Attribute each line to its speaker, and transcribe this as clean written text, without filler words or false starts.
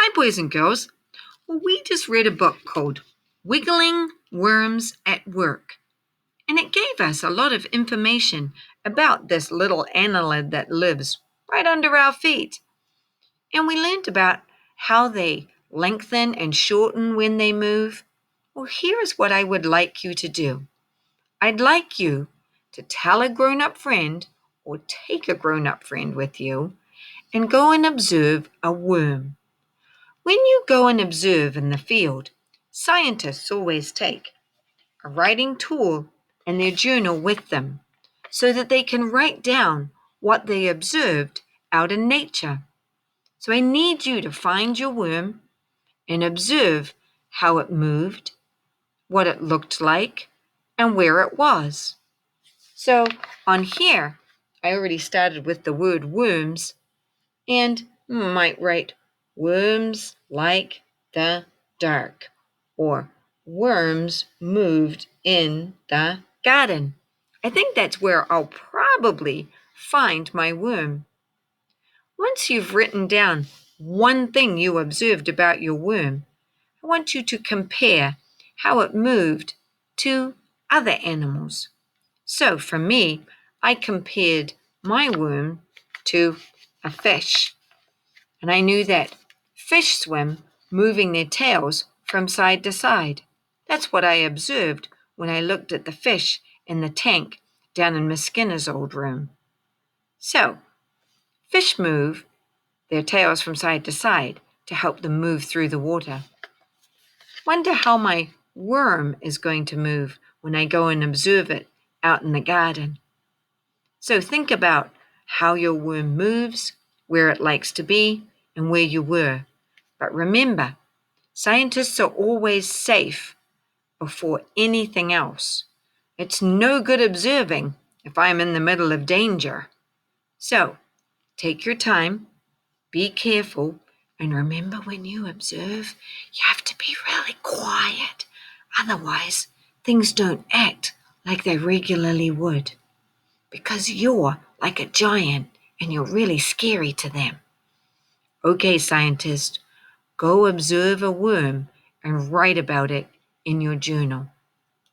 Speaker 1: Hi, boys and girls. Well, we just read a book called Wiggling Worms at Work, and it gave us a lot of information about this little annelid that lives right under our feet. And we learned about how they lengthen and shorten when they move. Well, here is what I would like you to do. I'd like you to tell a grown-up friend or take a grown-up friend with you and go and observe a worm. When you go and observe in the field, scientists always take a writing tool and their journal with them so that they can write down what they observed out in nature. So I need you to find your worm and observe how it moved, what it looked like, and where it was. So on here, I already started with the word worms and might write worms like the dark or worms moved in the garden. I think that's where I'll probably find my worm. Once you've written down one thing you observed about your worm, I want you to compare how it moved to other animals. So for me, I compared my worm to a fish. And I knew that fish swim moving their tails from side to side. That's what I observed when I looked at the fish in the tank down in Miss Skinner's old room. So, fish move their tails from side to side to help them move through the water. Wonder how my worm is going to move when I go and observe it out in the garden. So think about how your worm moves, where it likes to be, and where you were. But remember, scientists are always safe before anything else. It's no good observing if I'm in the middle of danger. So take your time, be careful, and remember when you observe, you have to be really quiet. Otherwise, things don't act like they regularly would. Because you're like a giant and you're really scary to them. Okay, scientist, go observe a worm and write about it in your journal.